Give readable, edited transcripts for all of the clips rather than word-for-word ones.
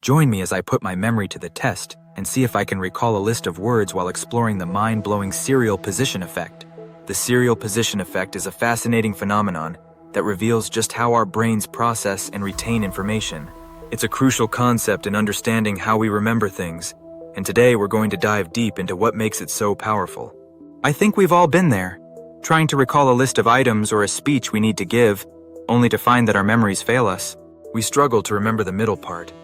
Join me as I put my memory to the test and see if I can recall a list of words while exploring the mind-blowing serial position effect. The serial position effect is a fascinating phenomenon that reveals just how our brains process and retain information. It's a crucial concept in understanding how we remember things, and today we're going to dive deep into what makes it so powerful. I think we've all been there, trying to recall a list of items or a speech we need to give, only to find that our memories fail us. We struggle to remember the middle part,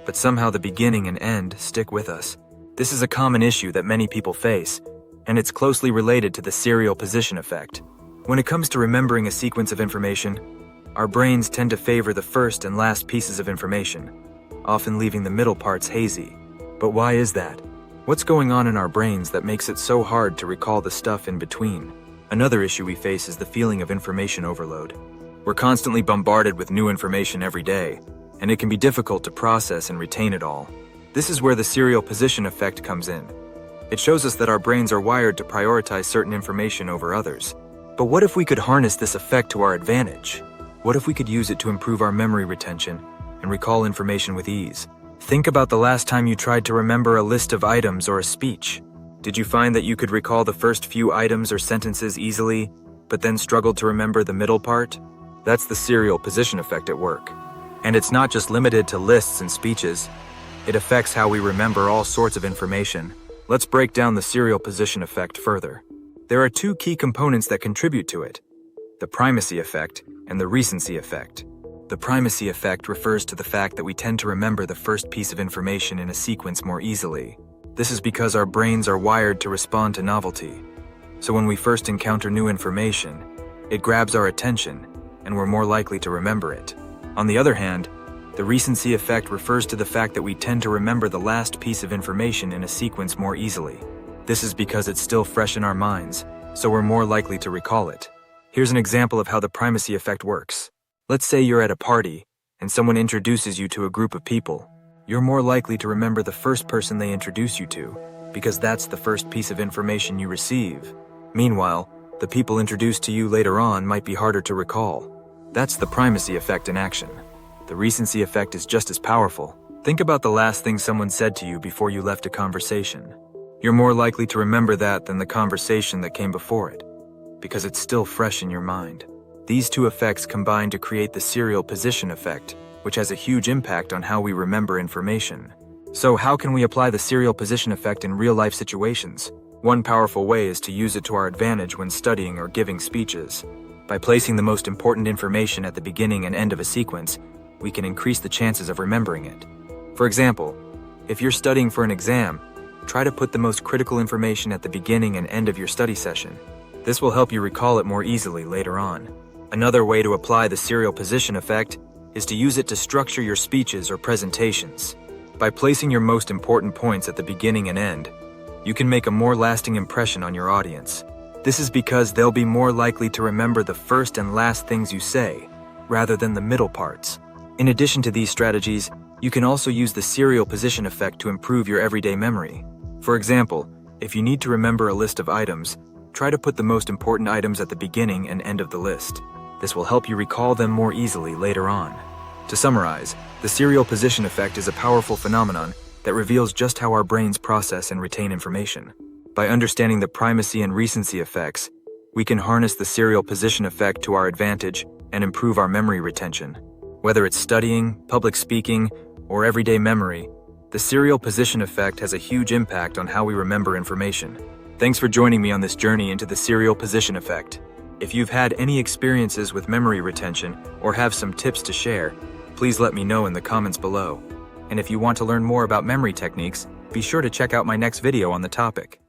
but somehow the beginning and end stick with us. This is a common issue that many people face, and it's closely related to the serial position effect. When it comes to remembering a sequence of information, our brains tend to favor the first and last pieces of information, often leaving the middle parts hazy. But why is that? What's going on in our brains that makes it so hard to recall the stuff in between? Another issue we face is the feeling of information overload. We're constantly bombarded with new information every day, and it can be difficult to process and retain it all. This is where the serial position effect comes in. It shows us that our brains are wired to prioritize certain information over others. But what if we could harness this effect to our advantage? What if we could use it to improve our memory retention and recall information with ease? Think about the last time you tried to remember a list of items or a speech. Did you find that you could recall the first few items or sentences easily, but then struggled to remember the middle part? That's the serial position effect at work. And it's not just limited to lists and speeches. It affects how we remember all sorts of information. Let's break down the serial position effect further. There are two key components that contribute to it: the primacy effect and the recency effect. The primacy effect refers to the fact that we tend to remember the first piece of information in a sequence more easily. This is because our brains are wired to respond to novelty. So when we first encounter new information, it grabs our attention, and we're more likely to remember it. On the other hand, the recency effect refers to the fact that we tend to remember the last piece of information in a sequence more easily. This is because it's still fresh in our minds, so we're more likely to recall it. Here's an example of how the primacy effect works. Let's say you're at a party, and someone introduces you to a group of people. You're more likely to remember the first person they introduce you to, because that's the first piece of information you receive. Meanwhile, the people introduced to you later on might be harder to recall. That's the primacy effect in action. The recency effect is just as powerful. Think about the last thing someone said to you before you left a conversation. You're more likely to remember that than the conversation that came before it, because it's still fresh in your mind. These two effects combine to create the serial position effect, which has a huge impact on how we remember information. So how can we apply the serial position effect in real-life situations? One powerful way is to use it to our advantage when studying or giving speeches. By placing the most important information at the beginning and end of a sequence, we can increase the chances of remembering it. For example, if you're studying for an exam, try to put the most critical information at the beginning and end of your study session. This will help you recall it more easily later on. Another way to apply the serial position effect is to use it to structure your speeches or presentations. By placing your most important points at the beginning and end, you can make a more lasting impression on your audience. This is because they'll be more likely to remember the first and last things you say, rather than the middle parts. In addition to these strategies, you can also use the serial position effect to improve your everyday memory. For example, if you need to remember a list of items, try to put the most important items at the beginning and end of the list. This will help you recall them more easily later on. To summarize, the serial position effect is a powerful phenomenon that reveals just how our brains process and retain information. By understanding the primacy and recency effects, we can harness the serial position effect to our advantage and improve our memory retention. Whether it's studying, public speaking, or everyday memory, the serial position effect has a huge impact on how we remember information. Thanks for joining me on this journey into the serial position effect. If you've had any experiences with memory retention or have some tips to share, please let me know in the comments below. And if you want to learn more about memory techniques, be sure to check out my next video on the topic.